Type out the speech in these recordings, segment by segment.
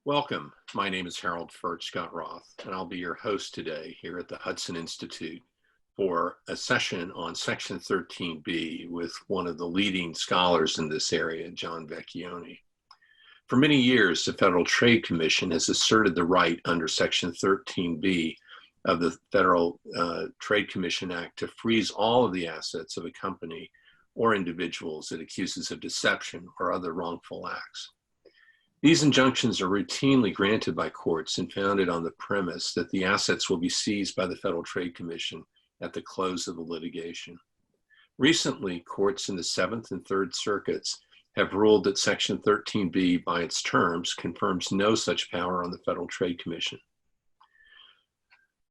Welcome. My name is Harold Furchtgott-Roth, and I'll be your host today here at the Hudson Institute for a session on Section 13B with one of the leading scholars in this area, John Vecchione. For many years, the Federal Trade Commission has asserted the right under Section 13B of the Federal Trade Commission Act to freeze all of the assets of a company or individuals it accuses of deception or other wrongful acts. These injunctions are routinely granted by courts and founded on the premise that the assets will be seized by the Federal Trade Commission at the close of the litigation. Recently, courts in the Seventh and Third Circuits have ruled that Section 13B, by its terms, confirms no such power on the Federal Trade Commission.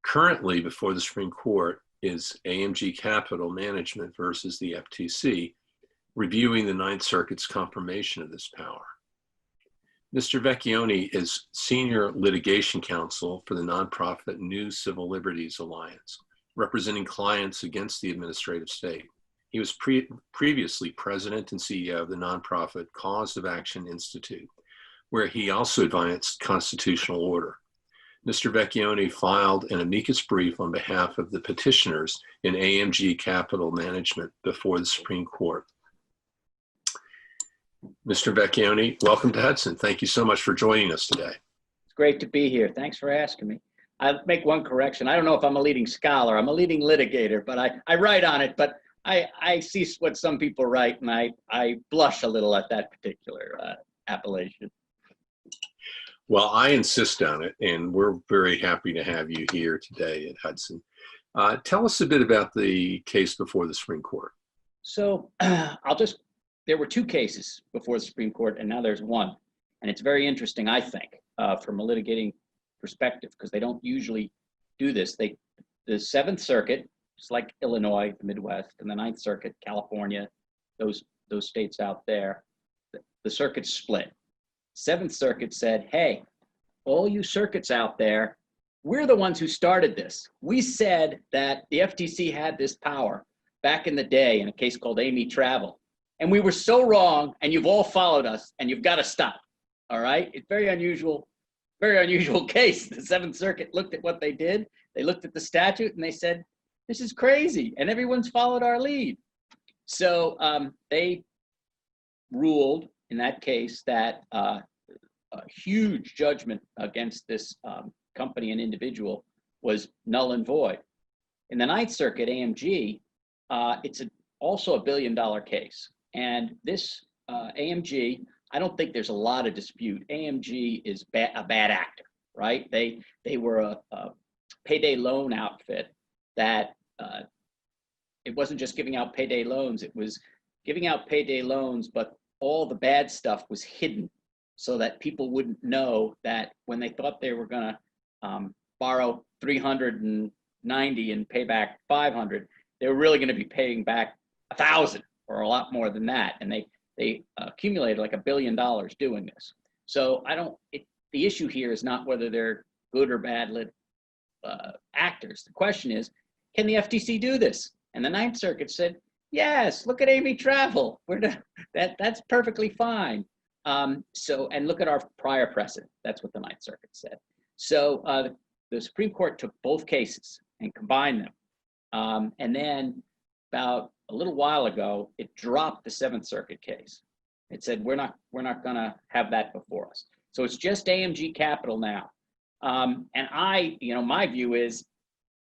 Currently, before the Supreme Court is AMG Capital Management versus the FTC, reviewing the Ninth Circuit's confirmation of this power. Mr. Vecchione is Senior Litigation Counsel for the nonprofit New Civil Liberties Alliance, representing clients against the administrative state. He was previously President and CEO of the nonprofit Cause of Action Institute, where he also advanced constitutional order. Mr. Vecchione filed an amicus brief on behalf of the petitioners in AMG Capital Management before the Supreme Court. Mr. Vecchione, welcome to Hudson. Thank you so much for joining us today. It's great to be here. Thanks for asking me. I'll make one correction. I don't know if I'm a leading scholar. I'm a leading litigator, but I write on it, but I see what some people write, and I blush a little at that particular appellation. Well, I insist on it, and we're very happy to have you here today at Hudson. Tell us a bit about the case before the Supreme Court. So there were two cases before the Supreme Court, and now there's one. And it's very interesting, I think, from a litigating perspective, because they don't usually do this. The Seventh Circuit, just like Illinois, the Midwest, and the Ninth Circuit, California, those states out there, the circuits split. Seventh Circuit said, hey, all you circuits out there, we're the ones who started this. We said that the FTC had this power back in the day in a case called Amy Travel. And we were so wrong, and you've all followed us, and you've got to stop, all right? It's very unusual case. The Seventh Circuit looked at what they did. They looked at the statute, and they said, this is crazy, and everyone's followed our lead. So they ruled in that case that a huge judgment against this company and individual was null and void. In the Ninth Circuit, AMG, it's also a $1 billion case. And this AMG, I don't think there's a lot of dispute. AMG is a bad actor, right? They were a payday loan outfit that it wasn't just giving out payday loans. It was giving out payday loans, but all the bad stuff was hidden so that people wouldn't know that when they thought they were going to borrow $390 and pay back $500, they were really going to be paying back $1,000 or a lot more than that. And they accumulated like $1 billion doing this. So the issue here is not whether they're good or bad actors. The question is, can the FTC do this? And the Ninth Circuit said, yes, look at Amy Travel. That's perfectly fine. And look at our prior precedent. That's what the Ninth Circuit said. So the Supreme Court took both cases and combined them. And then about a little while ago, it dropped the Seventh Circuit case. It said, we're not going to have that before us. So it's just AMG Capital now. And my view is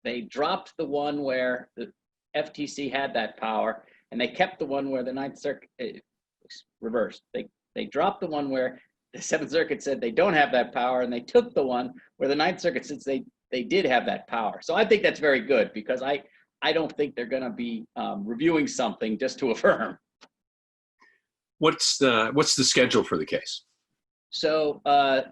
they dropped the one where the FTC had that power, and they kept the one where the Ninth Circuit reversed. They dropped the one where the Seventh Circuit said they don't have that power, and they took the one where the Ninth Circuit says they did have that power. So I think that's very good, because I don't think they're going to be reviewing something just to affirm. What's the schedule for the case? So I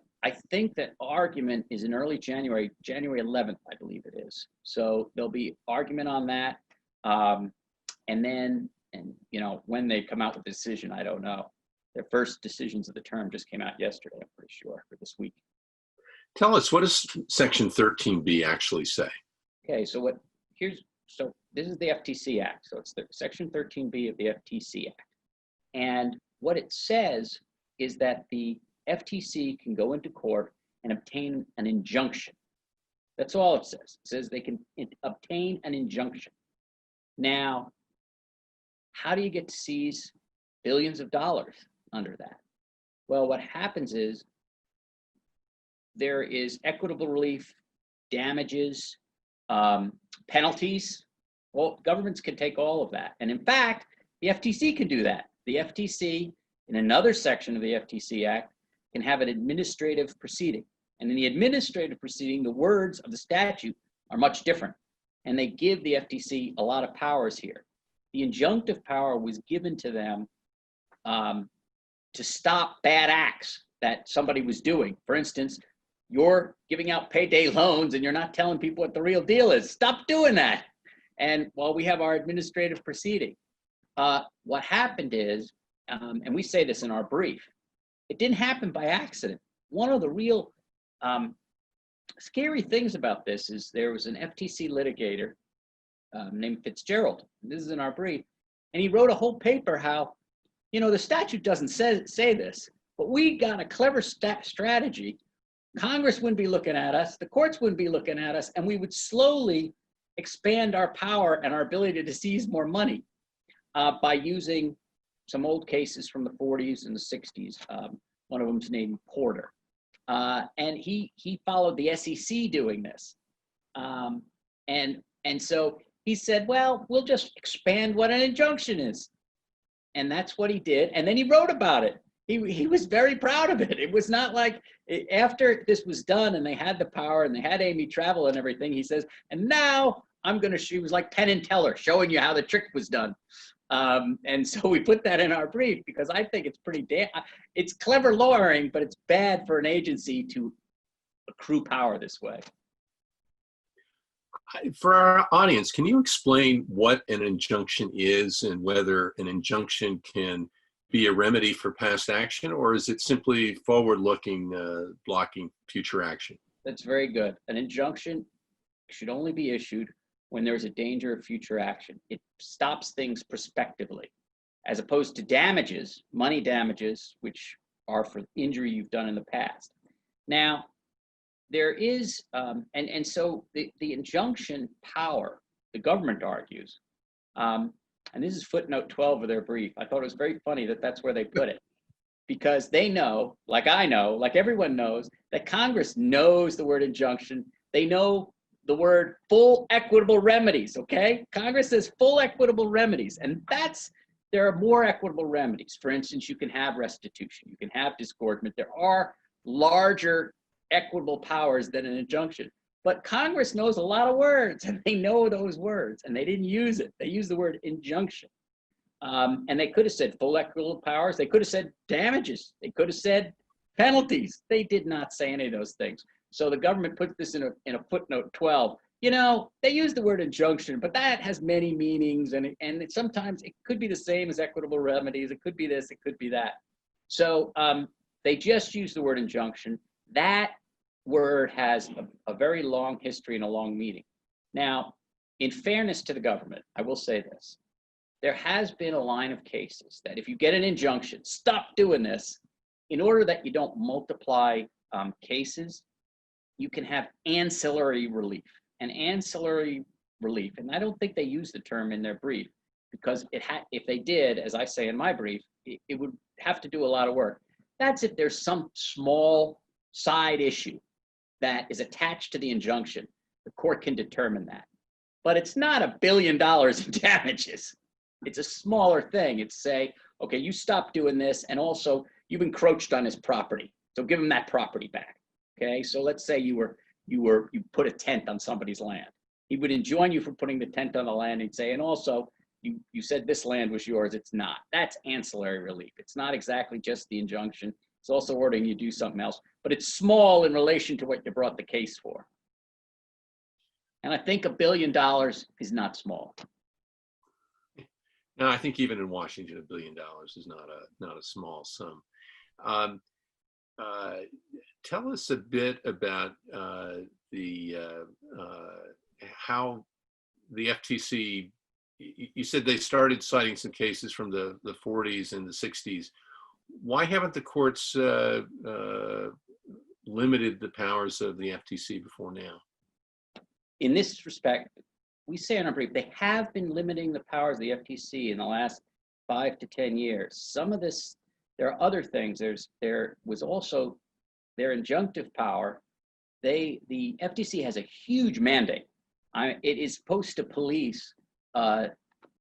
think that argument is in early January 11th, I believe it is. So there'll be argument on that. And then, when they come out with a decision, I don't know. Their first decisions of the term just came out yesterday, I'm pretty sure, or this week. Tell us, what does Section 13B actually say? Okay, so this is the FTC Act. So it's the Section 13B of the FTC Act. And what it says is that the FTC can go into court and obtain an injunction. That's all it says. It says they can obtain an injunction. Now, how do you get to seize billions of dollars under that? Well, what happens is there is equitable relief, damages, penalties. Well, governments can take all of that. And in fact, the FTC can do that. The FTC, in another section of the FTC Act, can have an administrative proceeding. And in the administrative proceeding, the words of the statute are much different. And they give the FTC a lot of powers here. The injunctive power was given to them to stop bad acts that somebody was doing. For instance, you're giving out payday loans and you're not telling people what the real deal is. Stop doing that. And while we have our administrative proceeding, what happened is, and we say this in our brief, it didn't happen by accident. One of the real scary things about this is there was an FTC litigator named Fitzgerald. This is in our brief. And he wrote a whole paper how, the statute doesn't say this, but we got a clever strategy. Congress wouldn't be looking at us, the courts wouldn't be looking at us, and we would slowly expand our power and our ability to seize more money by using some old cases from the 40s and the 60s. One of them's named Porter. And he followed the SEC doing this. And so he said, well, we'll just expand what an injunction is. And that's what he did. And then he wrote about it. He was very proud of it. It was not like after this was done and they had the power and they had Amy Travel and everything, he says, and now she was like Penn and Teller showing you how the trick was done. And so we put that in our brief because I think it's it's clever lawyering, but it's bad for an agency to accrue power this way. For our audience, can you explain what an injunction is and whether an injunction can be a remedy for past action, or is it simply forward-looking, blocking future action? That's very good. An injunction should only be issued when there's a danger of future action. It stops things prospectively, as opposed to damages, money damages, which are for injury you've done in the past. Now, there is, and so the injunction power, the government argues, and this is footnote 12 of their brief. I thought it was very funny that that's where they put it, because they know, like I know, like everyone knows, that Congress knows the word injunction. They know the word full equitable remedies, okay? Congress says full equitable remedies, and there are more equitable remedies. For instance, you can have restitution, you can have disgorgement. There are larger equitable powers than an injunction. But Congress knows a lot of words, and they know those words, and they didn't use it. They used the word injunction. And they could have said full equitable powers. They could have said damages. They could have said penalties. They did not say any of those things. So the government put this in a footnote 12. They use the word injunction, but that has many meanings, and sometimes it could be the same as equitable remedies. It could be this, it could be that. So they just use the word injunction. That word has a very long history and a long meaning. Now, in fairness to the government, I will say this. There has been a line of cases that if you get an injunction, stop doing this, in order that you don't multiply cases, you can have ancillary relief. And ancillary relief, and I don't think they use the term in their brief, because if they did, as I say in my brief, it would have to do a lot of work. That's if there's some small side issue that is attached to the injunction. The court can determine that. But it's not $1 billion in damages. It's a smaller thing. It's say, okay, you stop doing this, and also you've encroached on his property, so give him that property back. Okay, so let's say you put a tent on somebody's land. He would enjoin you for putting the tent on the land and say, and also you said this land was yours. It's not. That's ancillary relief. It's not exactly just the injunction. It's also ordering you do something else, but it's small in relation to what you brought the case for. And I think $1 billion is not small. No, I think even in Washington, $1 billion is not a small sum. Tell us a bit about how the FTC. You said they started citing some cases from the 40s and the 60s. why haven't the courts limited the powers of the FTC before now? In this respect, we say in our brief, they have been limiting the powers of the FTC in the last 5 to 10 years. Some of this, there are other things. There was also their injunctive power. The FTC has a huge mandate. It is supposed to police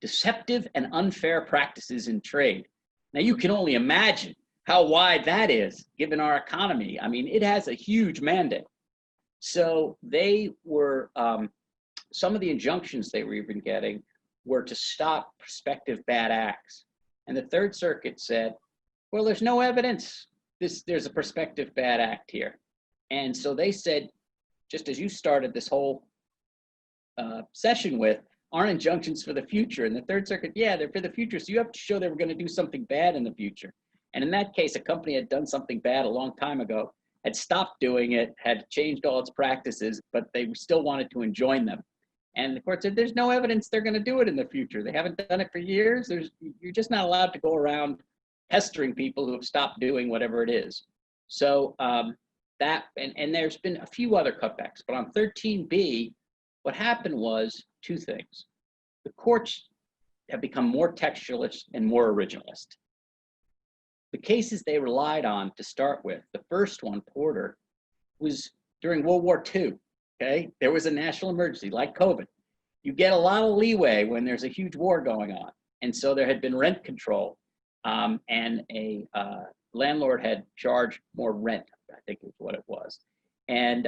deceptive and unfair practices in trade. Now you can only imagine how wide that is given our economy. I mean, it has a huge mandate. So they were, some of the injunctions they were even getting were to stop prospective bad acts. And the Third Circuit said, well, there's no evidence there's a prospective bad act here. And so they said, just as you started this whole session with, aren't injunctions for the future? And the Third Circuit, yeah, they're for the future. So you have to show they were going to do something bad in the future. And in that case, a company had done something bad a long time ago, had stopped doing it, had changed all its practices, but they still wanted to enjoin them. And the court said, there's no evidence they're going to do it in the future. They haven't done it for years. You're just not allowed to go around pestering people who have stopped doing whatever it is. So and there's been a few other cutbacks, but on 13B, what happened was two things. The courts have become more textualist and more originalist. The cases they relied on to start with, the first one, Porter, was during World War II, okay? There was a national emergency like COVID. You get a lot of leeway when there's a huge war going on. And so there had been rent control, and a landlord had charged more rent, I think is what it was. And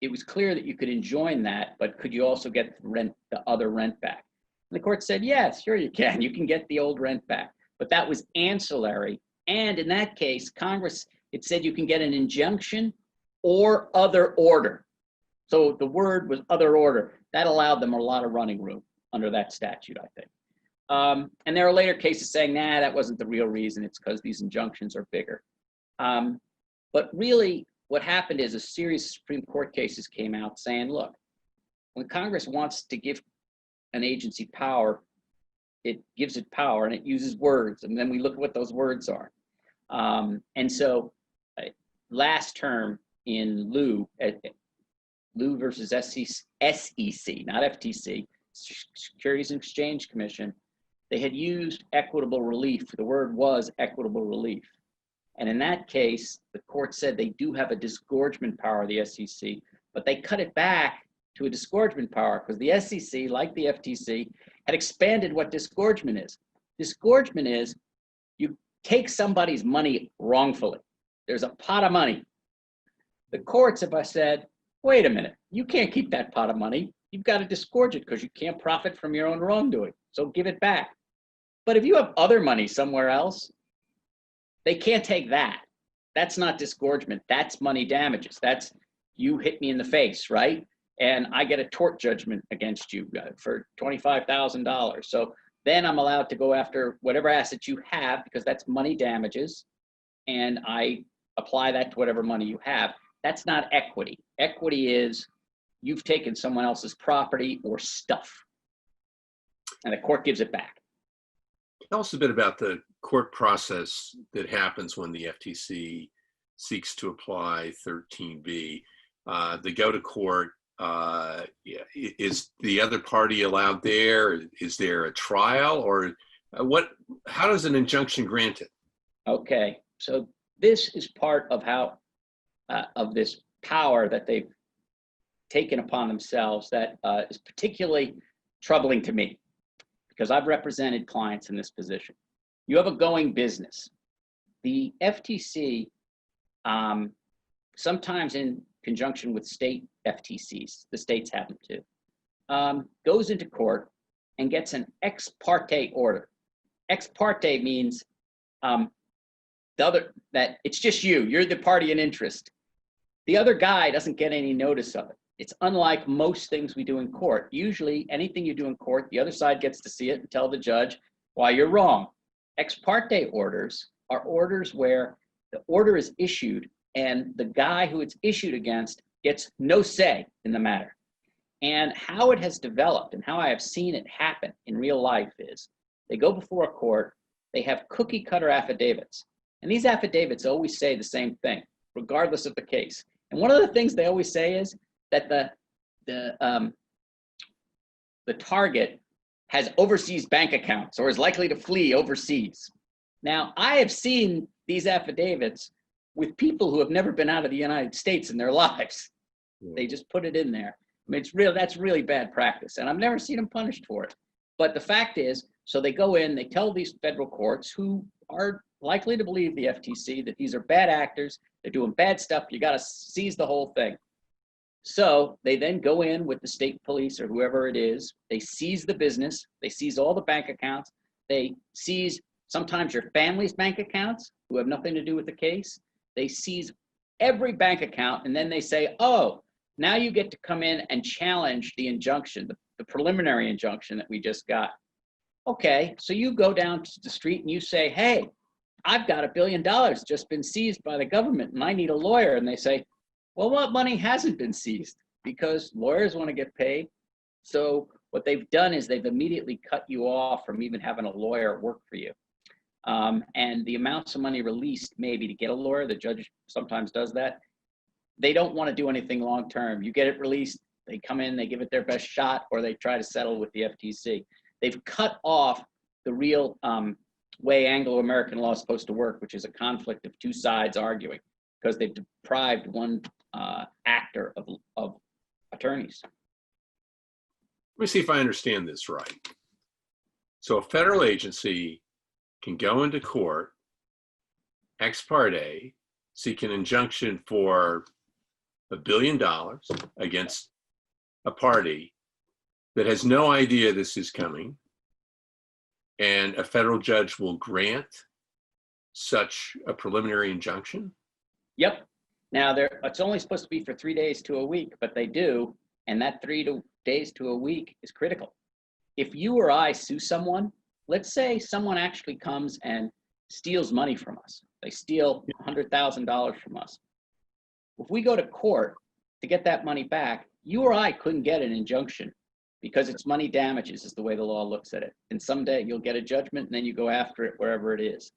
it was clear that you could enjoin that, but could you also get the other rent back? And the court said, yes, sure you can. You can get the old rent back. But that was ancillary. And in that case, Congress, it said you can get an injunction or other order. So the word was other order. That allowed them a lot of running room under that statute, I think. And there are later cases saying, nah, that wasn't the real reason. It's because these injunctions are bigger. But really, what happened is a series of Supreme Court cases came out saying, look, when Congress wants to give an agency power, it gives it power and it uses words. And then we look at what those words are. And so last term in Liu versus SEC, not FTC, Securities and Exchange Commission, they had used equitable relief. The word was equitable relief. And in that case, the court said they do have a disgorgement power, the SEC, but they cut it back to a disgorgement power because the SEC, like the FTC, had expanded what disgorgement is. Disgorgement is you take somebody's money wrongfully. There's a pot of money. The courts have said, wait a minute, you can't keep that pot of money. You've got to disgorge it because you can't profit from your own wrongdoing. So give it back. But if you have other money somewhere else, they can't take that. That's not disgorgement. That's money damages. That's you hit me in the face, right? And I get a tort judgment against you for $25,000. So then I'm allowed to go after whatever assets you have because that's money damages. And I apply that to whatever money you have. That's not equity. Equity is you've taken someone else's property or stuff and the court gives it back. Tell us a bit about the court process that happens when the FTC seeks to apply 13B. They go to court. Is the other party allowed there? Is there a trial or how does an injunction grant it? Okay, so this is part of how, of this power that they've taken upon themselves that is particularly troubling to me because I've represented clients in this position. You have a going business. The FTC, sometimes in conjunction with state FTCs, the states have them too, goes into court and gets an ex parte order. Ex parte means that it's just you're the party in interest. The other guy doesn't get any notice of it. It's unlike most things we do in court. Usually anything you do in court, the other side gets to see it and tell the judge why you're wrong. Ex parte orders are orders where the order is issued and the guy who it's issued against gets no say in the matter. And how it has developed and how I have seen it happen in real life is they go before a court, they have cookie cutter affidavits. And these affidavits always say the same thing, regardless of the case. And one of the things they always say is that the target has overseas bank accounts or is likely to flee overseas. Now, I have seen these affidavits with people who have never been out of the United States in their lives. They just put it in there. I mean, that's really bad practice, and I've never seen them punished for it. But the fact is, so they go in, they tell these federal courts who are likely to believe the FTC that these are bad actors, they're doing bad stuff, you got to seize the whole thing. So they then go in with the state police or whoever it is, they seize the business, they seize all the bank accounts, they seize sometimes your family's bank accounts who have nothing to do with the case, they seize every bank account, and then they say, oh, now you get to come in and challenge the injunction, the preliminary injunction that we just got. Okay, so you go down to the street and you say, hey, I've got $1 billion just been seized by the government and I need a lawyer. And they say, well, what money hasn't been seized? Because lawyers want to get paid. So what they've done is they've immediately cut you off from even having a lawyer work for you. And the amounts of money released maybe to get a lawyer, the judge sometimes does that. They don't want to do anything long-term. You get it released, they come in, they give it their best shot, or they try to settle with the FTC. They've cut off the real way Anglo-American law is supposed to work, which is a conflict of two sides arguing, because they've deprived one actor of attorneys. Let me see if I understand this right. So a federal agency can go into court, ex parte, seek an injunction for $1 billion against a party that has no idea this is coming, and a federal judge will grant such a preliminary injunction? Yep. Now, it's only supposed to be for 3 days to a week, but they do, and that 3 days to a week is critical. If you or I sue someone, let's say someone actually comes and steals money from us. They steal $100,000 from us. If we go to court to get that money back, you or I couldn't get an injunction because it's money damages is the way the law looks at it. And someday you'll get a judgment and then you go after it wherever it is.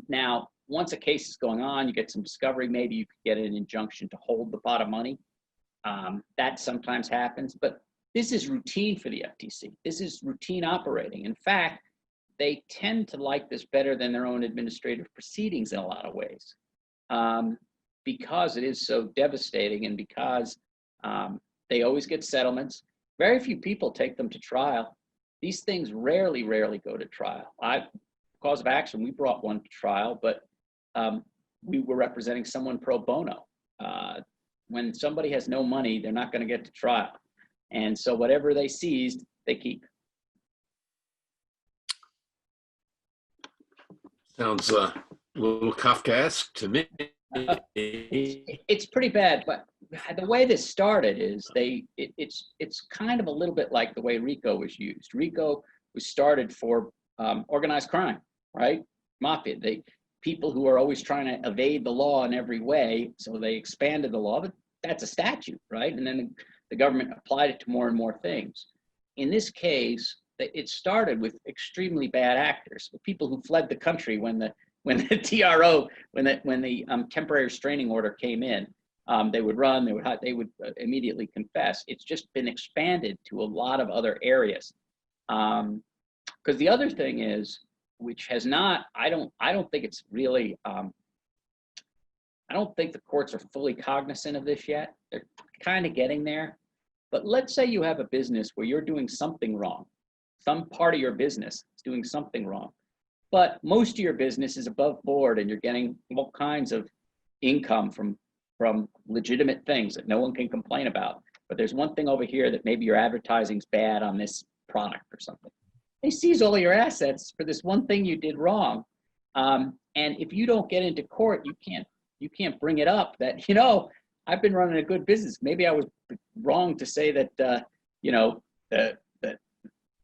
Now, once a case is going on, you get some discovery, maybe you could get an injunction to hold the pot of money. That sometimes happens, but this is routine for the FTC. This is routine operating. In fact, they tend to like this better than their own administrative proceedings in a lot of ways, because it is so devastating and because they always get settlements. Very few people take them to trial. These things rarely go to trial. Cause of action, we brought one to trial, but we were representing someone pro bono. When somebody has no money, they're not going to get to trial. And so whatever they seized, they keep. Sounds a little Kafkaesque to me. It's pretty bad, but the way this started is it's kind of a little bit like the way RICO was used. RICO was started for organized crime, right? Mafia. People who are always trying to evade the law in every way, so they expanded the law, but that's a statute, right? And then the government applied it to more and more things. In this case, it started with extremely bad actors, people who fled the country when the TRO, when the temporary restraining order came in. They would run, they would immediately confess. It's just been expanded to a lot of other areas. Because the other thing is, which has not, I don't think it's really, I don't think the courts are fully cognizant of this yet. They're kind of getting there. But let's say you have a business where you're doing something wrong. Some part of your business is doing something wrong. But most of your business is above board and you're getting all kinds of income from legitimate things that no one can complain about. But there's one thing over here that maybe your advertising's bad on this product or something. They seize all your assets for this one thing you did wrong. And if you don't get into court, you can't bring it up that, I've been running a good business. Maybe I was wrong to say that,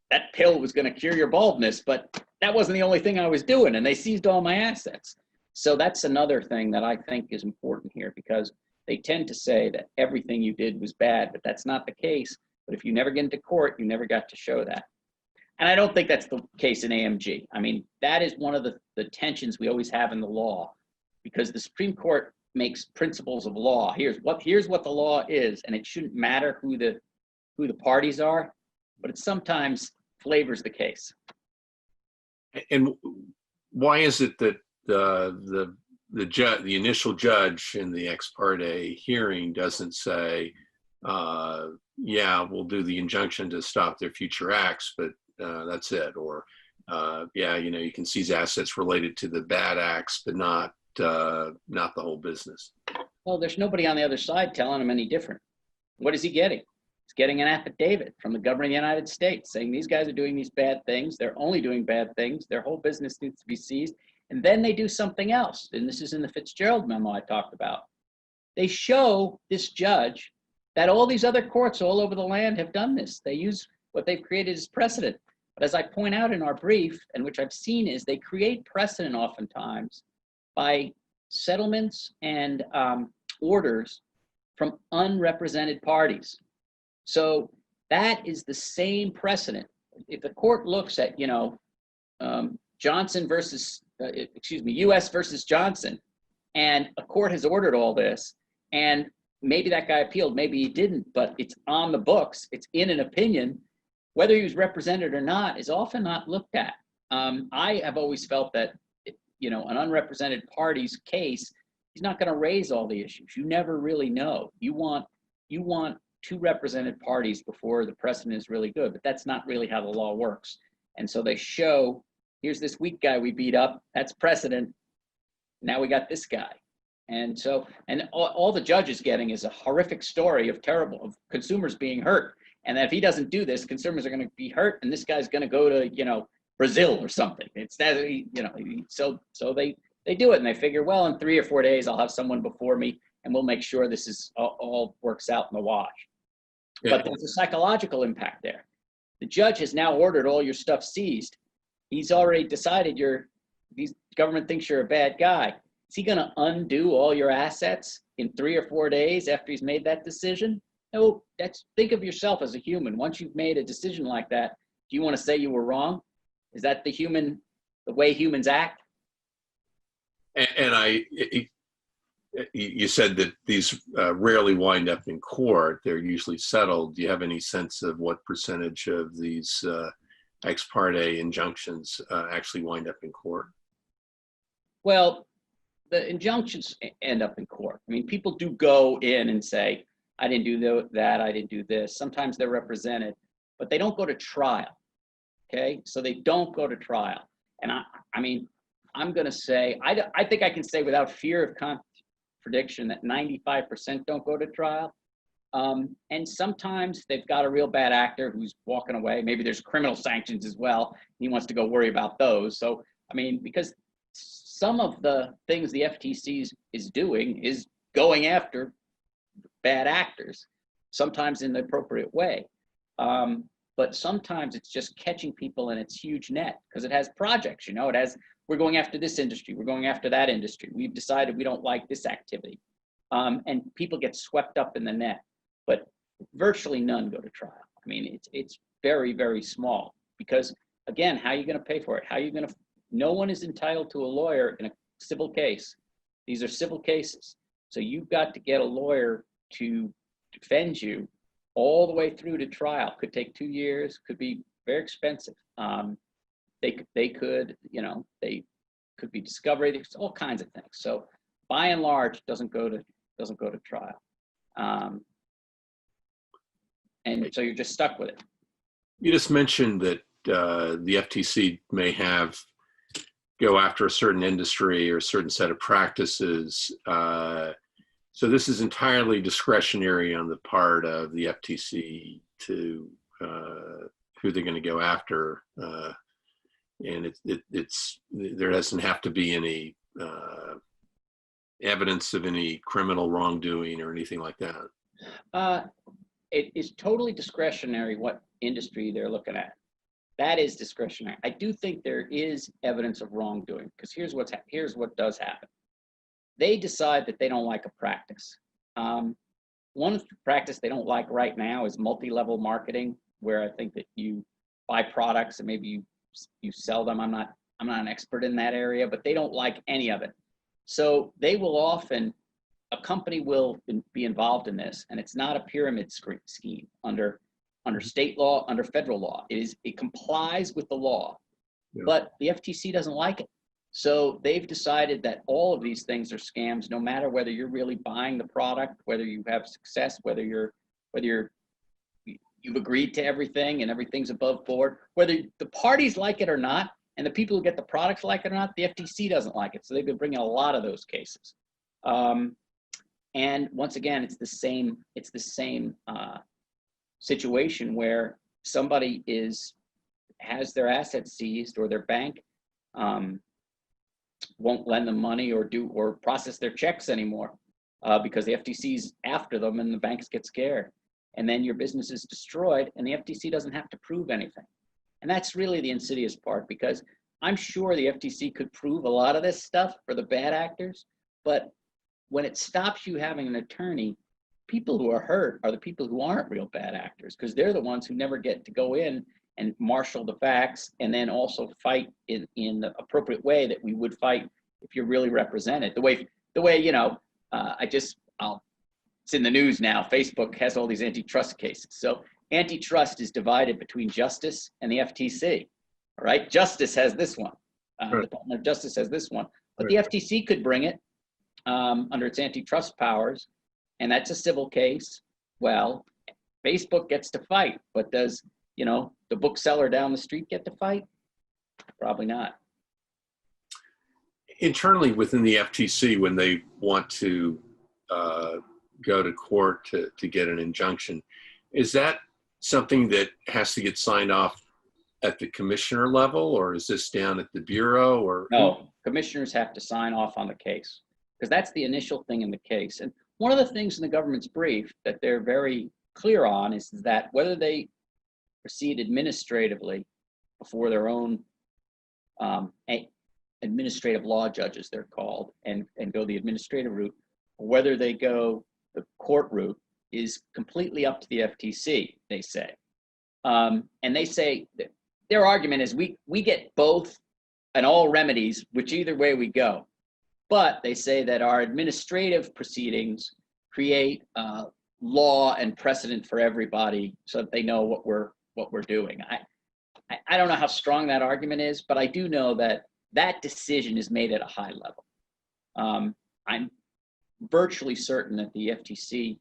that pill was going to cure your baldness, but that wasn't the only thing I was doing, and they seized all my assets. So that's another thing that I think is important here, because they tend to say that everything you did was bad, but that's not the case. But if you never get into court, you never got to show that. And I don't think that's the case in AMG. I mean, that is one of the tensions we always have in the law, because the Supreme Court makes principles of law. Here's what the law is, and it shouldn't matter who the parties are, but it sometimes flavors the case. And why is it that the initial judge in the ex parte hearing doesn't say, yeah, we'll do the injunction to stop their future acts, but that's it, or yeah, you know, you can seize assets related to the bad acts, but not the whole business? Well, there's nobody on the other side telling him any different. What is he getting? He's getting an affidavit from the government of the United States saying these guys are doing these bad things. They're only doing bad things. Their whole business needs to be seized. And then they do something else. And this is in the Fitzgerald memo I talked about. They show this judge that all these other courts all over the land have done this. They use what they've created as precedent. But as I point out in our brief, and which I've seen, is they create precedent oftentimes by settlements and orders from unrepresented parties. So that is the same precedent. If the court looks at, you know, Johnson versus, U.S. versus Johnson, and a court has ordered all this, and maybe that guy appealed, maybe he didn't, but it's on the books, it's in an opinion, whether he was represented or not is often not looked at. I have always felt that, you know, an unrepresented party's case, he's not going to raise all the issues. You never really know. You want two represented parties before the precedent is really good, but that's not really how the law works. And so they show, here's this weak guy we beat up, that's precedent. Now we got this guy. And so, and all the judge is getting is a horrific story of consumers being hurt. And that if he doesn't do this, consumers are going to be hurt, and this guy's going to go to, you know, Brazil or something. It's that, you know, so they do it, and they figure, well, in 3 or 4 days, I'll have someone before me, and we'll make sure this is all works out in the wash. Yeah. But there's a psychological impact there. The judge has now ordered all your stuff seized. He's already decided the government thinks you're a bad guy. Is he going to undo all your assets in 3 or 4 days after he's made that decision? No, think of yourself as a human. Once you've made a decision like that, do you want to say you were wrong? Is that the way humans act? And you said that these rarely wind up in court. They're usually settled. Do you have any sense of what percentage of these ex parte injunctions actually wind up in court? Well, the injunctions end up in court. I mean, people do go in and say, I didn't do that, I didn't do this. Sometimes they're represented, but they don't go to trial, okay? So they don't go to trial. And I mean, I'm gonna say, I think I can say without fear of contradiction that 95% don't go to trial. And sometimes they've got a real bad actor who's walking away. Maybe there's criminal sanctions as well. He wants to go worry about those. So, I mean, because some of the things the FTC is doing is going after bad actors, sometimes in the appropriate way. But sometimes it's just catching people in its huge net because it has projects, you know, we're going after this industry, we're going after that industry. We've decided we don't like this activity. And people get swept up in the net, but virtually none go to trial. I mean, it's very, very small because, again, how are you going to pay for it? No one is entitled to a lawyer in a civil case. These are civil cases. So you've got to get a lawyer to defend you all the way through to trial. Could take 2 years, could be very expensive. They could, you know, they could be discovery, there's all kinds of things. So by and large, doesn't go to trial. And so you're just stuck with it. You just mentioned that the FTC may go after a certain industry or a certain set of practices. So this is entirely discretionary on the part of the FTC to who they're going to go after, and there doesn't have to be any evidence of any criminal wrongdoing or anything like that. It is totally discretionary what industry they're looking at. That is discretionary. I do think there is evidence of wrongdoing because here's what does happen. They decide that they don't like a practice. One practice they don't like right now is multi-level marketing, where I think that you buy products and maybe you sell them. I'm not an expert in that area, but they don't like any of it. So they will often, a company will be involved in this, and it's not a pyramid scheme under state law, under federal law. It complies with the law, Yeah. but the FTC doesn't like it. So they've decided that all of these things are scams, no matter whether you're really buying the product, whether you have success, whether you've agreed to everything and everything's above board, whether the parties like it or not, and the people who get the products like it or not, the FTC doesn't like it. So they've been bringing a lot of those cases. And once again, it's the same situation where somebody has their assets seized, or their bank won't lend them money or process their checks anymore because the FTC's after them and the banks get scared. And then your business is destroyed and the FTC doesn't have to prove anything. And that's really the insidious part, because I'm sure the FTC could prove a lot of this stuff for the bad actors, but when it stops you having an attorney, people who are hurt are the people who aren't real bad actors, because they're the ones who never get to go in and marshal the facts and then also fight in the appropriate way that we would fight if you're really represented. The way it's in the news now, Facebook has all these antitrust cases. So antitrust is divided between justice and the FTC, all right? Justice has this one, Right. the Department of Justice has this one, but Right. the FTC could bring it under its antitrust powers, and that's a civil case. Well, Facebook gets to fight, but does, the bookseller down the street get to fight? Probably not. Internally within the FTC, when they want to go to court to get an injunction, is that something that has to get signed off at the commissioner level, or is this down at the bureau? Or No, commissioners have to sign off on the case, because that's the initial thing in the case. And one of the things in the government's brief that they're very clear on is that whether they proceed administratively before their own administrative law judges, they're called, and go the administrative route, or whether they go the court route, is completely up to the FTC, they say. And they say that their argument is we get both and all remedies, which either way we go. But they say that our administrative proceedings create law and precedent for everybody, so that they know what we're doing. I don't know how strong that argument is, but I do know that that decision is made at a high level. I'm virtually certain that the FTC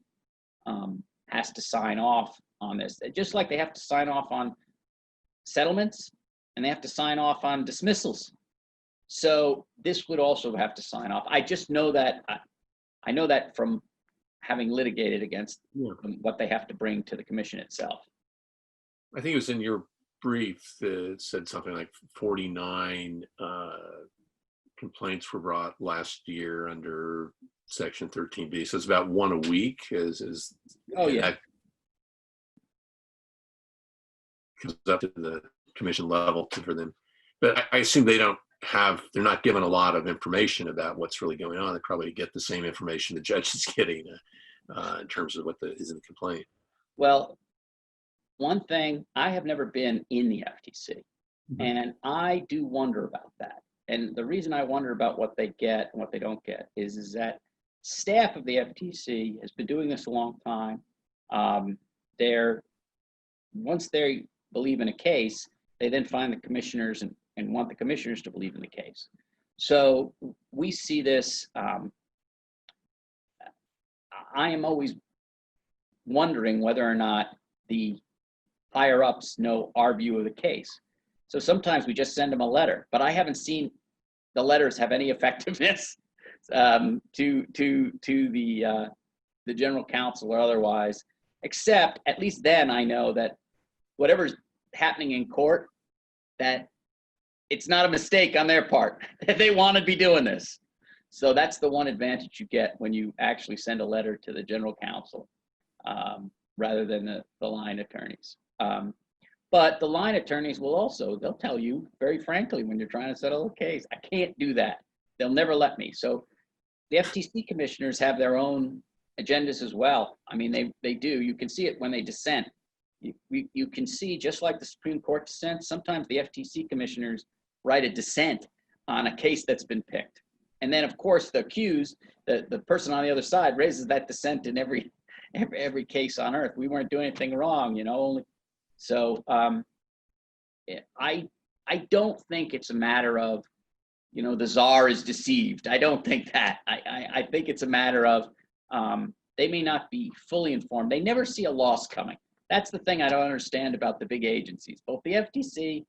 has to sign off on this, just like they have to sign off on settlements and they have to sign off on dismissals. So this would also have to sign off. I just know that, I know that from having litigated against what they have to bring to the commission itself. I think it was in your brief that said something like 49 complaints were brought last year under Section 13B. So it's about one a week. Oh, yeah. That comes up to the commission level for them. But I assume they're not given a lot of information about what's really going on. They probably get the same information the judge is getting in terms of what is in the complaint. Well, one thing, I have never been in the FTC, and I do wonder about that. And the reason I wonder about what they get and what they don't get is that staff of the FTC has been doing this a long time. Once they believe in a case, they then find the commissioners and want the commissioners to believe in the case. So we see this, I am always wondering whether or not the higher ups know our view of the case. So sometimes we just send them a letter, but I haven't seen the letters have any effectiveness to the general counsel or otherwise, except at least then I know that whatever's happening in court, that it's not a mistake on their part, that they want to be doing this. So that's the one advantage you get when you actually send a letter to the general counsel rather than the line attorneys. But the line attorneys they'll tell you very frankly when you're trying to settle a case, I can't do that. They'll never let me. So the FTC commissioners have their own agendas as well. I mean, they do. You can see it when they dissent. you can see, just like the Supreme Court dissent, sometimes the FTC commissioners write a dissent on a case that's been picked. And then, of course, the accused, the person on the other side, raises that dissent in every case on earth. We weren't doing anything wrong, only. So I don't think it's a matter of, the czar is deceived. I don't think that. I think it's a matter of they may not be fully informed. They never see a loss coming. That's the thing I don't understand about the big agencies. Both the FTC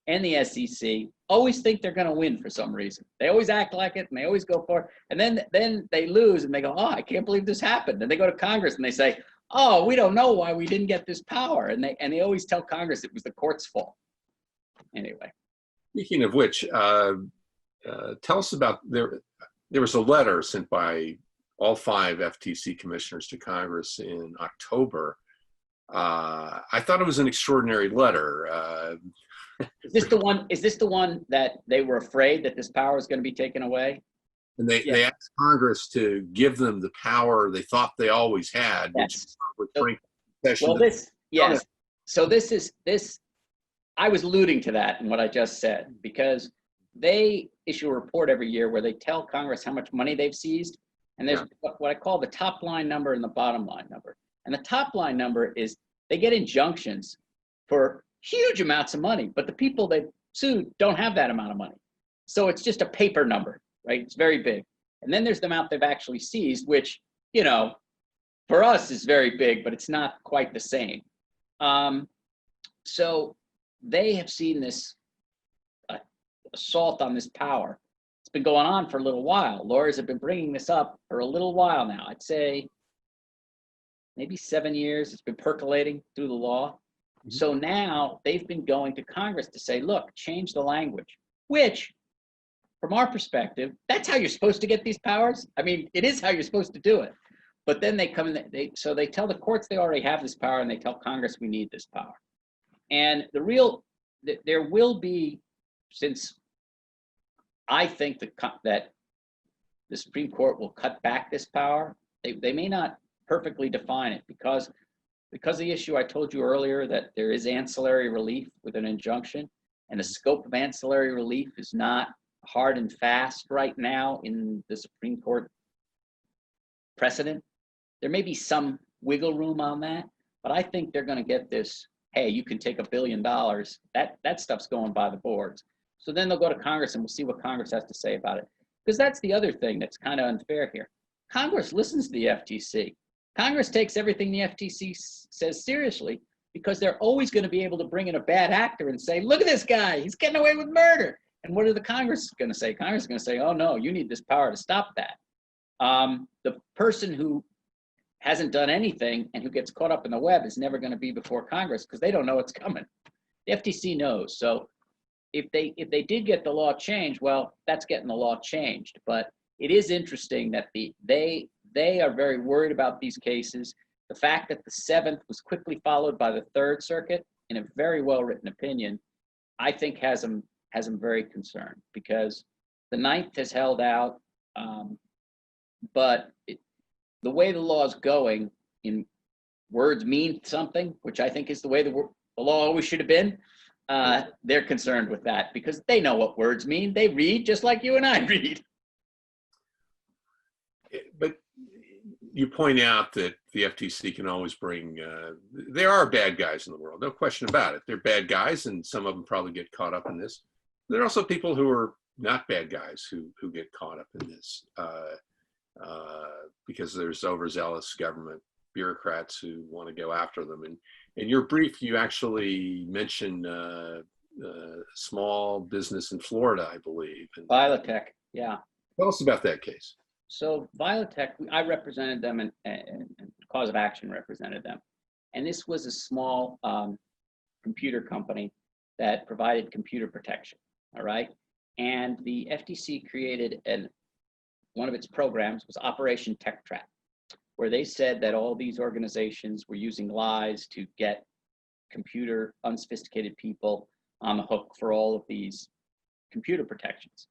and the SEC always think they're going to win for some reason. They always act like it, and they always go for it. And then they lose, and they go, oh, I can't believe this happened. And they go to Congress, and they say, oh, we don't know why we didn't get this power. And they always tell Congress it was the court's fault. Anyway. Speaking of which, tell us about, there was a letter sent by all 5 FTC commissioners to Congress in October. I thought it was an extraordinary letter. Is this the one that they were afraid that this power is going to be taken away? And they asked Congress to give them the power they thought they always had, yes. which was So this, I was alluding to that in what I just said, because they issue a report every year where they tell Congress how much money they've seized. And there's what I call the top line number and the bottom line number. And the top line number is they get injunctions for huge amounts of money, but the people they sued don't have that amount of money. So it's just a paper number, right? It's very big. And then there's the amount they've actually seized, which, for us is very big, but it's not quite the same. So they have seen this assault on this power. It's been going on for a little while. Lawyers have been bringing this up for a little while now. I'd say maybe 7 years. It's been percolating through the law. Mm-hmm. So now they've been going to Congress to say, look, change the language, which from our perspective, that's how you're supposed to get these powers. I mean, it is how you're supposed to do it. But then they come in, they tell the courts they already have this power, and they tell Congress we need this power. And there will be, since I think that the Supreme Court will cut back this power, they may not perfectly define it because the issue I told you earlier, that there is ancillary relief with an injunction, and the scope of ancillary relief is not hard and fast right now in the Supreme Court precedent. There may be some wiggle room on that, but I think they're going to get this, hey, you can take $1 billion. That stuff's going by the boards. So then they'll go to Congress, and we'll see what Congress has to say about it. Because that's the other thing that's kind of unfair here. Congress listens to the FTC. Congress takes everything the FTC says seriously, because they're always going to be able to bring in a bad actor and say, look at this guy, he's getting away with murder. And what are the Congress going to say? Congress is going to say, oh no, you need this power to stop that. The person who hasn't done anything and who gets caught up in the web is never going to be before Congress, because they don't know what's coming. The FTC knows. So if they did get the law changed, well, that's getting the law changed. But it is interesting that they are very worried about these cases. The fact that the 7th was quickly followed by the 3rd Circuit in a very well-written opinion, I think has them very concerned, because the 9th has held out, but the way the law is going, in words mean something, which I think is the way the law always should have been. They're concerned with that because they know what words mean. They read just like you and I read. But you point out that the FTC can always bring, there are bad guys in the world, no question about it. They're bad guys, and some of them probably get caught up in this. There are also people who are not bad guys who get caught up in this because there's overzealous government bureaucrats who want to go after them. And in your brief, you actually mentioned small business in Florida, I believe. Violatech, yeah. Tell us about that case. So Violatech, I represented them, and Cause of Action represented them. And this was a small computer company that provided computer protection, all right? And the FTC created one of its programs was Operation Tech Trap, where they said that all these organizations were using lies to get unsophisticated people on the hook for all of these computer protections.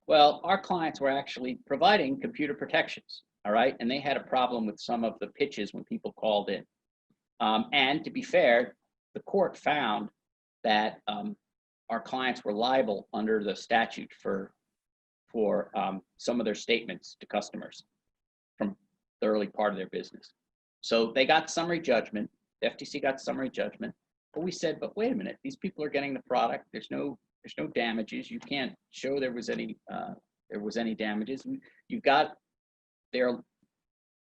Well, our clients were actually providing computer protections, all right? And they had a problem with some of the pitches when people called in. And to be fair, the court found that our clients were liable under the statute for some of their statements to customers from the early part of their business. So they got summary judgment. The FTC got summary judgment. But we said, but wait a minute, these people are getting the product. There's no damages. You can't show there was any damages. You've got they're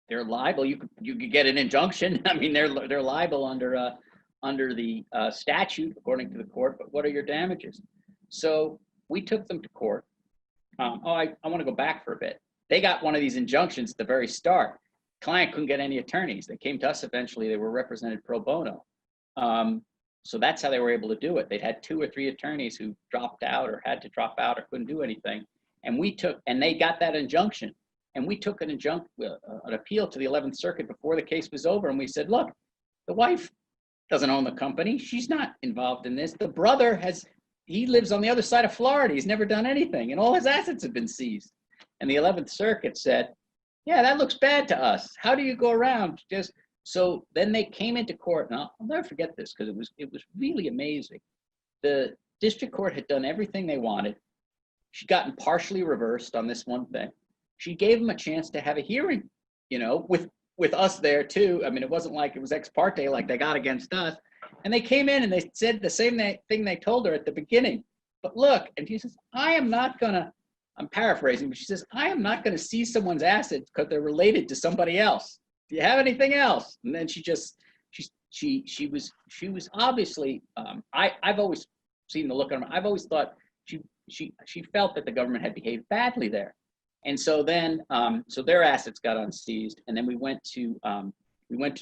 liable. You could get an injunction. I mean, they're liable under the statute according to the court. But what are your damages? So we took them to court. I want to go back for a bit. They got one of these injunctions at the very start. Client couldn't get any attorneys. They came to us eventually. They were represented pro bono. So that's how they were able to do it. They'd had 2 or 3 attorneys who dropped out or had to drop out or couldn't do anything. And they got that injunction. And we took an appeal to the 11th Circuit before the case was over. And we said, look, the wife doesn't own the company. She's not involved in this. The brother he lives on the other side of Florida. He's never done anything. And all his assets have been seized. And the 11th Circuit said, yeah, that looks bad to us. How do you go around just... So then they came into court, and I'll never forget this because it was really amazing. The district court had done everything they wanted. She'd gotten partially reversed on this one thing. She gave them a chance to have a hearing, with us there too. I mean, it wasn't like it was ex parte like they got against us. And they came in and they said the same thing they told her at the beginning. But look, and she says, I'm paraphrasing, but she says, I am not going to seize someone's assets because they're related to somebody else. Do you have anything else? And then she was obviously, I've always seen the look on her. I've always thought she felt that the government had behaved badly there. And so then, so their assets got unseized, and then we went to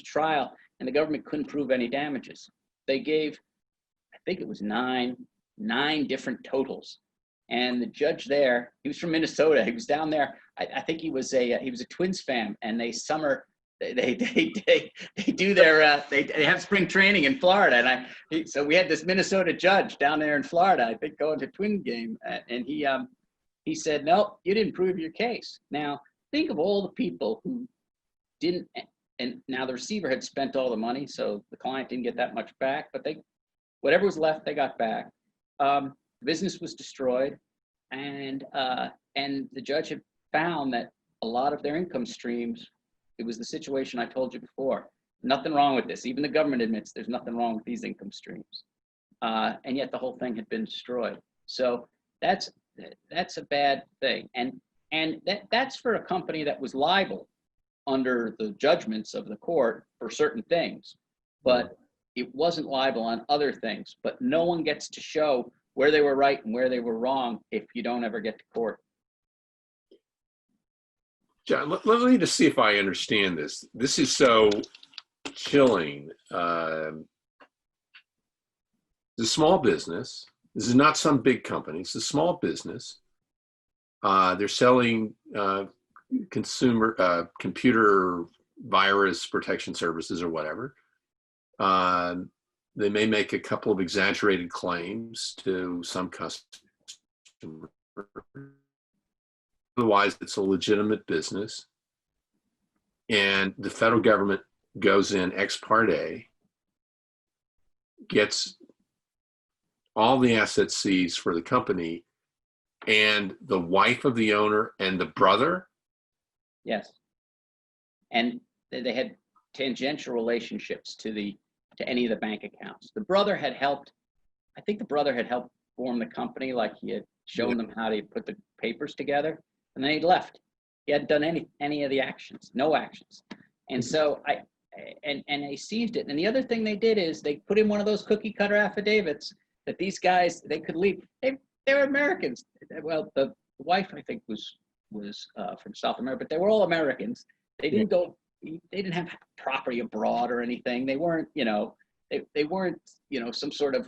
trial, and the government couldn't prove any damages. They gave, I think it was nine different totals. And the judge there, he was from Minnesota. He was down there. I think he was a Twins fan, and they do their they have spring training in Florida, and so we had this Minnesota judge down there in Florida, I think, going to Twin game, and he said, no, you didn't prove your case. Now think of all the people who didn't, and now the receiver had spent all the money, so the client didn't get that much back, but whatever was left, they got back. The business was destroyed, and the judge had found that a lot of their income streams, it was the situation I told you before. Nothing wrong with this. Even the government admits there's nothing wrong with these income streams. And yet the whole thing had been destroyed. So that's a bad thing. And that's for a company that was liable under the judgments of the court for certain things, but it wasn't liable on other things. But no one gets to show where they were right and where they were wrong if you don't ever get to court. John, let me just see if I understand this. This is so chilling. It's a small business. This is not some big company. It's a small business. They're selling computer virus protection services or whatever. They may make a couple of exaggerated claims to some customer. Otherwise, it's a legitimate business. And the federal government goes in ex parte, gets all the assets seized for the company, and the wife of the owner and the brother? Yes. And they had tangential relationships to any of the bank accounts. The brother had helped, I think the brother had helped form the company, like he had shown them how to put the papers together. And then he left. He hadn't done any of the actions, no actions. And so they seized it. And the other thing they did is they put in one of those cookie cutter affidavits that these guys, they could leave. They were Americans. Well, the wife, I think, was from South America, but they were all Americans. They didn't go, they didn't have property abroad or anything. They weren't, they weren't, some sort of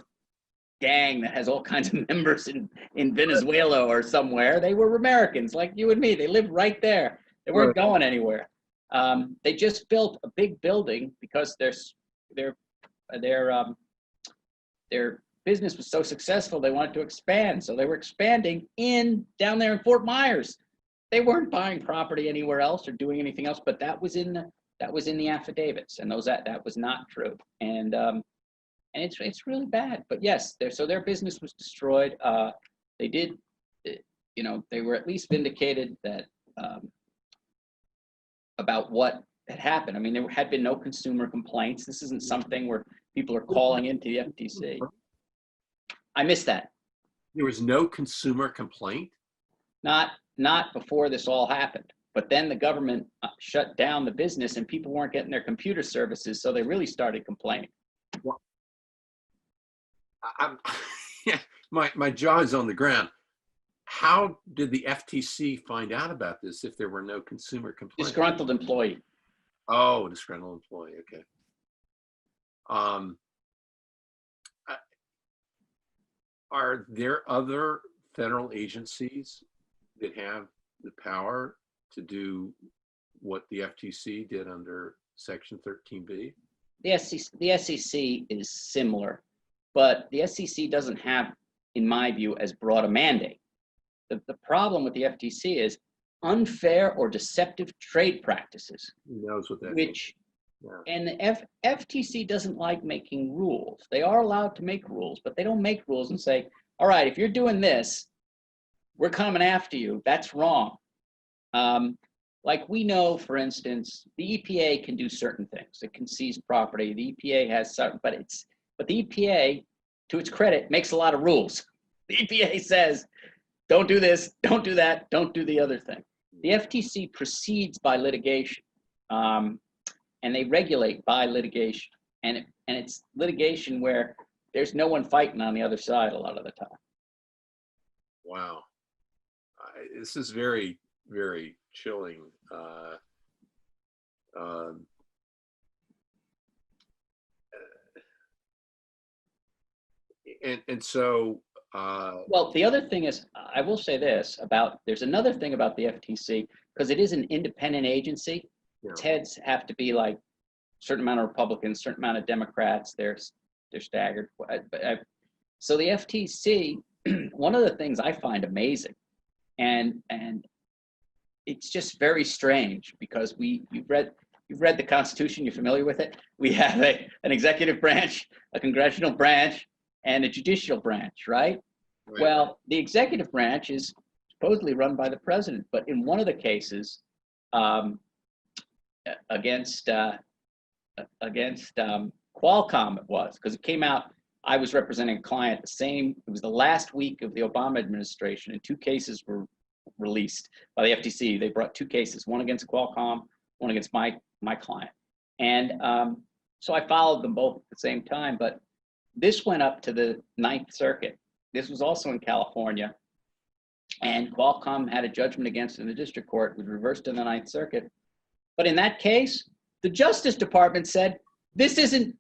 gang that has all kinds of members in Venezuela or somewhere. They were Americans like you and me. They lived right there. They weren't going anywhere. They just built a big building because their business was so successful. They wanted to expand, so they were expanding down there in Fort Myers. They weren't buying property anywhere else or doing anything else, but that was in That was in the affidavits, and that was not true. And it's really bad. But yes, so their business was destroyed. They did, they were at least vindicated that about what had happened. I mean, there had been no consumer complaints. This isn't something where people are calling into the FTC. I missed that. There was no consumer complaint? Not before this all happened. But then the government shut down the business and people weren't getting their computer services, so they really started complaining. Well, my jaw is on the ground. How did the FTC find out about this if there were no consumer complaints? Disgruntled employee. Oh, disgruntled employee. Okay. Are there other federal agencies that have the power to do what the FTC did under Section 13B? The SEC is similar, but the SEC doesn't have, in my view, as broad a mandate. The problem with the FTC is unfair or deceptive trade practices. Who knows what that means? Yeah. And the FTC doesn't like making rules. They are allowed to make rules, but they don't make rules and say, all right, if you're doing this, we're coming after you. That's wrong. Like we know, for instance, the EPA can do certain things. It can seize property. The EPA has certain, but the EPA, to its credit, makes a lot of rules. The EPA says, don't do this, don't do that, don't do the other thing. The FTC proceeds by litigation, and they regulate by litigation. And it's litigation where there's no one fighting on the other side a lot of the time. Wow. This is very, very chilling. And so well, the other thing is, I will say this there's another thing about the FTC, because it is an independent agency. Yeah. Its heads have to be like a certain amount of Republicans, certain amount of Democrats. They're staggered. So the FTC, one of the things I find amazing, and it's just very strange, because you've read the Constitution, you're familiar with it. We have an executive branch, a congressional branch, and a judicial branch, right? Well, the executive branch is supposedly run by the president, but in one of the cases against Qualcomm, it was, because it came out, I was representing a client, it was the last week of the Obama administration, and two cases were released by the FTC. They brought two cases, one against Qualcomm, one against my client. And so I followed them both at the same time, but this went up to the Ninth Circuit. This was also in California, and Qualcomm had a judgment against it in the district court. It was reversed in the Ninth Circuit. But in that case, the Justice Department said, this isn't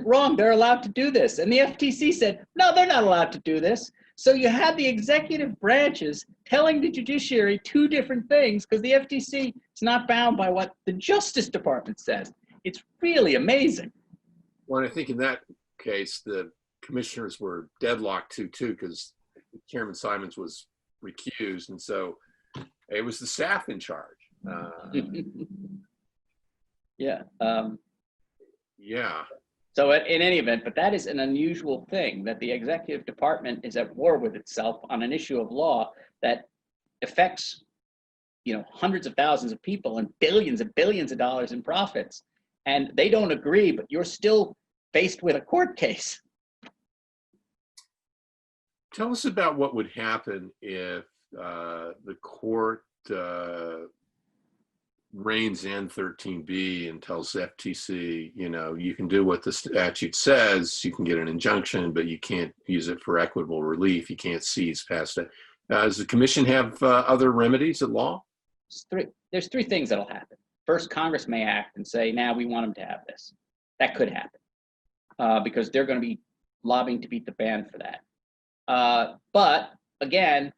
wrong. They're allowed to do this. And the FTC said, no, they're not allowed to do this. So you had the executive branches telling the judiciary two different things, because the FTC is not bound by what the Justice Department says. It's really amazing. Well, I think in that case, the commissioners were deadlocked too, because Chairman Simons was recused, and so it was the staff in charge. Yeah. Yeah. So in any event, but that is an unusual thing, that the executive department is at war with itself on an issue of law that affects, hundreds of thousands of people and billions of dollars in profits. And they don't agree, but you're still faced with a court case. Tell us about what would happen if the court reins in 13B and tells the FTC, you can do what the statute says, you can get an injunction, but you can't use it for equitable relief. You can't seize past it. Does the commission have other remedies at law? There's three things that'll happen. First, Congress may act and say, now we want them to have this. That could happen because they're going to be lobbying to beat the band for that. But again,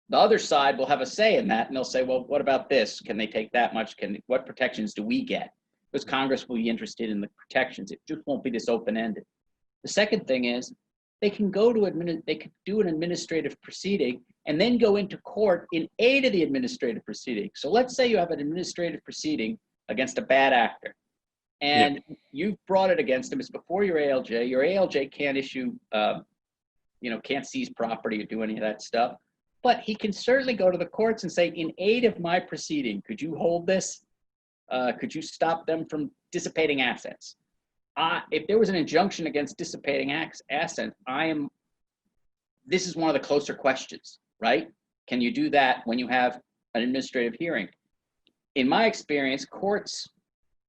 the other side will have a say in that, and they'll say, well, what about this? Can they take that much? What protections do we get? Because Congress will be interested in the protections. It just won't be this open-ended. The second thing is they can they could do an administrative proceeding and then go into court in aid of the administrative proceeding. So let's say you have an administrative proceeding against a bad actor, and you brought it against him. It's before your ALJ. Your ALJ can't issue, can't seize property or do any of that stuff. But he can certainly go to the courts and say, in aid of my proceeding, could you hold this? Could you stop them from dissipating assets? If there was an injunction against dissipating assets, this is one of the closer questions, right? Can you do that when you have an administrative hearing? In my experience,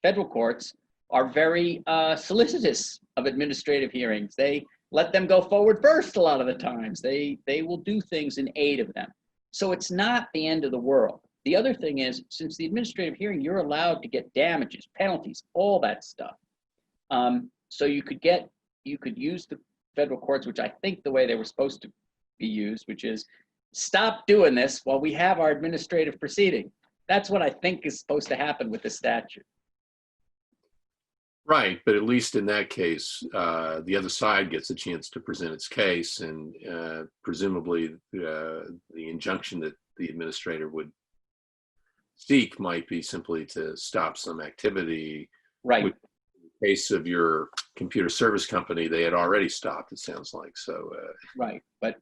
federal courts, are very solicitous of administrative hearings. They let them go forward first a lot of the times. They will do things in aid of them. So it's not the end of the world. The other thing is, since the administrative hearing, you're allowed to get damages, penalties, all that stuff. So you could use the federal courts, which I think the way they were supposed to be used, which is stop doing this while we have our administrative proceeding. That's what I think is supposed to happen with the statute. Right, but at least in that case, the other side gets a chance to present its case, and presumably the injunction that the administrator would seek might be simply to stop some activity. Right. Which, in the case of your computer service company, they had already stopped, it sounds like. So. Right, but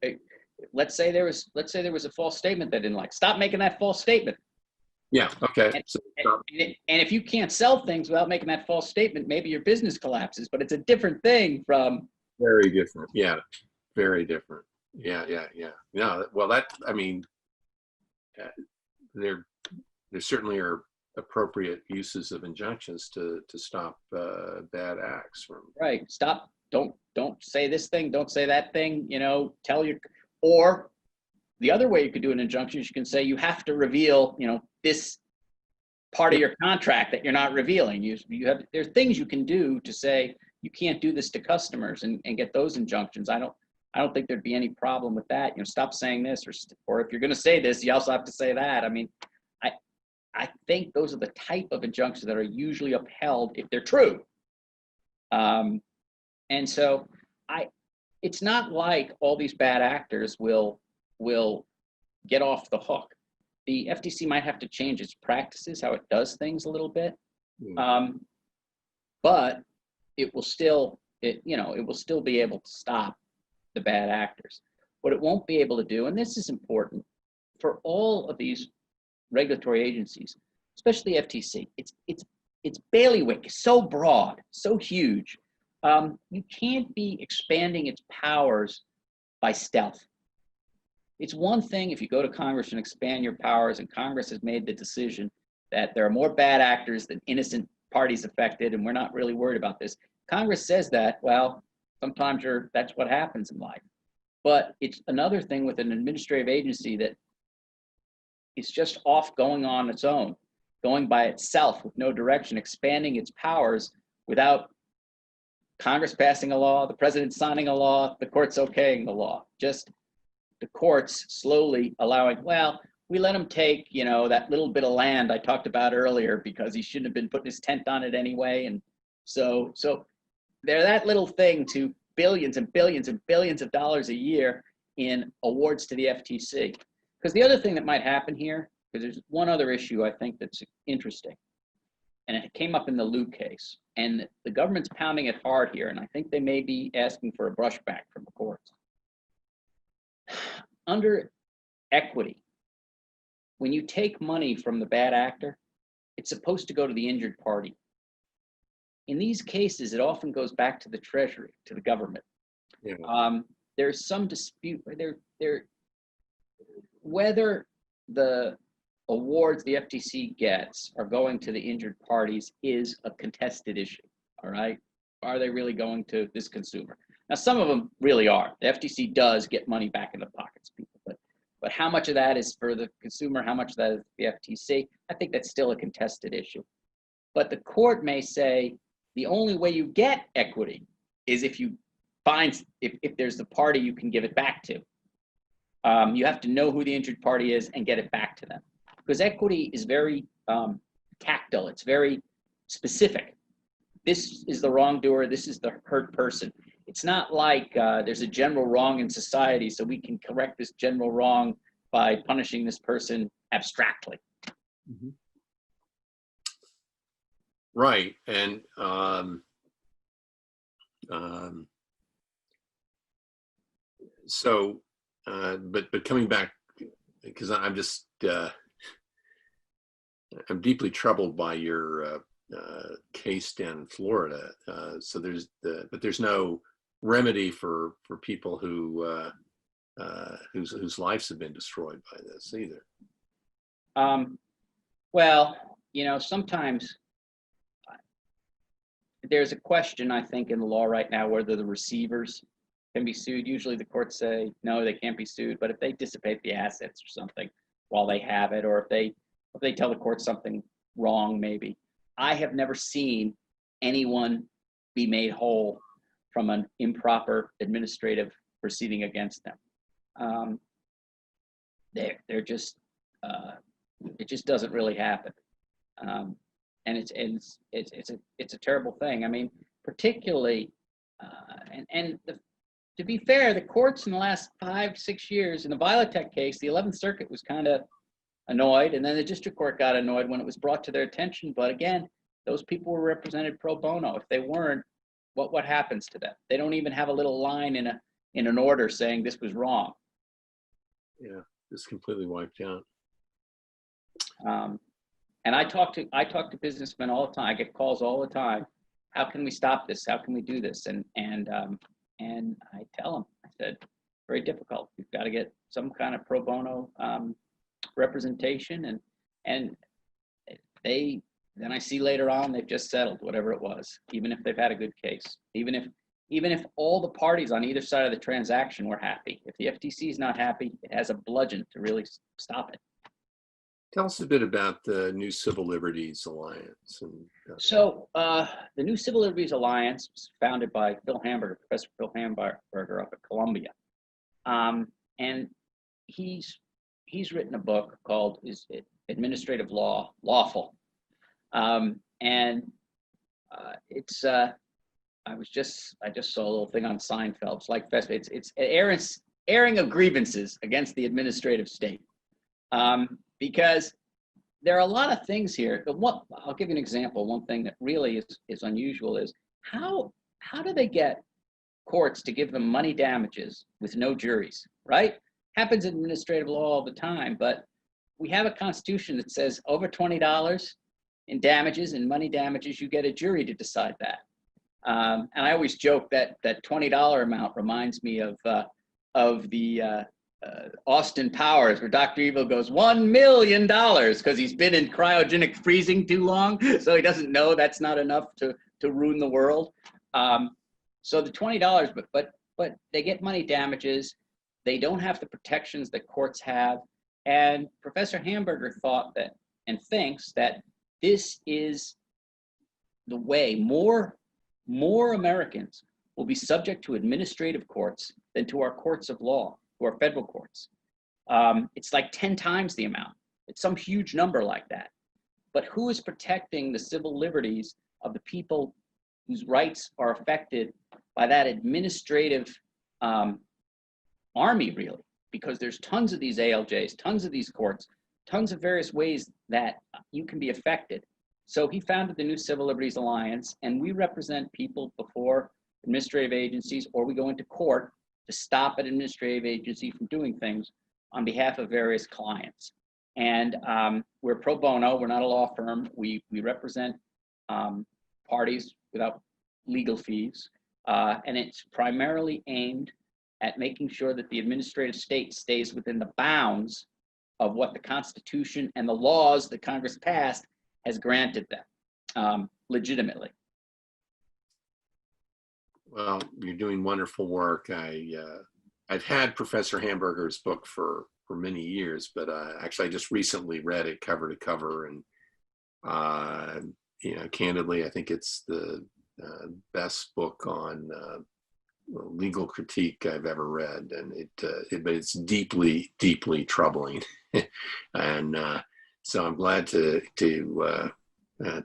let's say there was a false statement that didn't like. Stop making that false statement. Yeah. Okay. And if you can't sell things without making that false statement, maybe your business collapses. But it's a different thing from. Very different. Yeah. Very different. Yeah. No. Well, there certainly are appropriate uses of injunctions to stop bad acts from. Right. Stop. Don't say this thing. Don't say that thing. Or the other way you could do an injunction is you can say you have to reveal, this part of your contract that you're not revealing. There's things you can do to say you can't do this to customers and get those injunctions. I don't think there'd be any problem with that. Stop saying this, or if you're going to say this, you also have to say that. I mean, I think those are the type of injunctions that are usually upheld if they're true. And so it's not like all these bad actors will get off the hook. The FTC might have to change its practices, how it does things a little bit, but it will still be able to stop the bad actors. What it won't be able to do, and this is important for all of these regulatory agencies, especially FTC, its bailiwick is so broad, so huge. You can't be expanding its powers by stealth. It's one thing if you go to Congress and expand your powers, and Congress has made the decision that there are more bad actors than innocent parties affected, and we're not really worried about this. Congress says that, well, sometimes that's what happens in life. But it's another thing with an administrative agency that is just off going on its own, going by itself with no direction, expanding its powers without Congress passing a law, the president signing a law, the courts okaying the law. Just the courts slowly allowing, we let him take, that little bit of land I talked about earlier because he shouldn't have been putting his tent on it anyway. And so they're that little thing to billions and billions and billions of dollars a year in awards to the FTC. Because the other thing that might happen here, because there's one other issue I think that's interesting, and it came up in the Liu case, and the government's pounding it hard here, and I think they may be asking for a brushback from the courts. Under equity, when you take money from the bad actor, it's supposed to go to the injured party. In these cases, it often goes back to the Treasury, to the government. Yeah. There's some dispute whether the awards the FTC gets are going to the injured parties is a contested issue. All right, are they really going to this consumer? Now, some of them really are. The FTC does get money back in the pockets of people, but how much of that is for the consumer? How much of that is the FTC? I think that's still a contested issue. But the court may say the only way you get equity is if you find if there's the party you can give it back to. You have to know who the injured party is and get it back to them, because equity is very tactile. It's very specific. This is the wrongdoer. This is the hurt person. It's not like there's a general wrong in society, so we can correct this general wrong by punishing this person abstractly. Mm-hmm. Right. And um, so, but coming back, because I'm deeply troubled by your case down in Florida. So but there's no remedy for people whose lives have been destroyed by this either. Well, sometimes there's a question, I think, in the law right now whether the receivers can be sued. Usually the courts say no, they can't be sued, but if they dissipate the assets or something while they have it, or if they tell the court something wrong, maybe. I have never seen anyone be made whole from an improper administrative proceeding against them. They're just it just doesn't really happen. And it's a terrible thing. I mean, particularly, to be fair, the courts in the last 5-6 years, in the Violotech case, the 11th Circuit was kind of annoyed, and then the district court got annoyed when it was brought to their attention. But again, those people were represented pro bono. If they weren't, what happens to them? They don't even have a little line in an order saying this was wrong. Yeah, it's completely wiped out. And I talk to businessmen all the time. I get calls all the time. How can we stop this? How can we do this? And I tell them, I said, very difficult. You've got to get some kind of pro bono representation, and then I see later on they've just settled whatever it was, even if they've had a good case, even if all the parties on either side of the transaction were happy. If the FTC is not happy, it has a bludgeon to really stop it. Tell us a bit about the New Civil Liberties Alliance. So the New Civil Liberties Alliance was founded by Professor Phil Hamburger up at Columbia. And he's written a book called Is Administrative Law Lawful? I just saw a little thing on Seinfeld. It's like it's airing of grievances against the administrative state. Because there are a lot of things here. I'll give you an example. One thing that really is unusual is how do they get courts to give them money damages with no juries, right? Happens in administrative law all the time, but we have a constitution that says over $20 in damages and money damages, you get a jury to decide that. And I always joke that $20 amount reminds me of the Austin Powers, where Dr. Evil goes $1 million because he's been in cryogenic freezing too long, so he doesn't know that's not enough to ruin the world. So the $20, but they get money damages. They don't have the protections that courts have. And Professor Hamburger thought that and thinks that this is the way more Americans will be subject to administrative courts than to our courts of law, to our federal courts. It's like 10 times the amount. It's some huge number like that. But who is protecting the civil liberties of the people whose rights are affected by that administrative army, really? Because there's tons of these ALJs, tons of these courts, tons of various ways that you can be affected. So he founded the New Civil Liberties Alliance, and we represent people before administrative agencies, or we go into court to stop an administrative agency from doing things on behalf of various clients. And we're pro bono. We're not a law firm. We represent parties without legal fees. And it's primarily aimed at making sure that the administrative state stays within the bounds of what the Constitution and the laws that Congress passed has granted them legitimately. Well, you're doing wonderful work. I've had Professor Hamburger's book for many years, but actually I just recently read it cover to cover, and candidly, I think it's the best book on legal critique I've ever read, and but it's deeply, deeply troubling, and so I'm glad to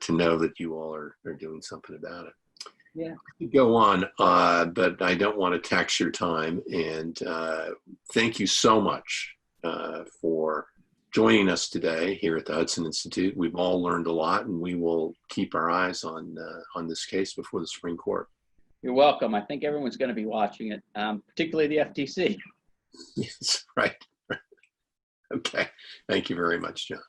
know that you all are doing something about it. Yeah. Go on, but I don't want to tax your time. And thank you so much for joining us today here at the Hudson Institute. We've all learned a lot, and we will keep our eyes on this case before the Supreme Court. You're welcome. I think everyone's going to be watching it, particularly the FTC. Yes, right. Okay. Thank you very much, John.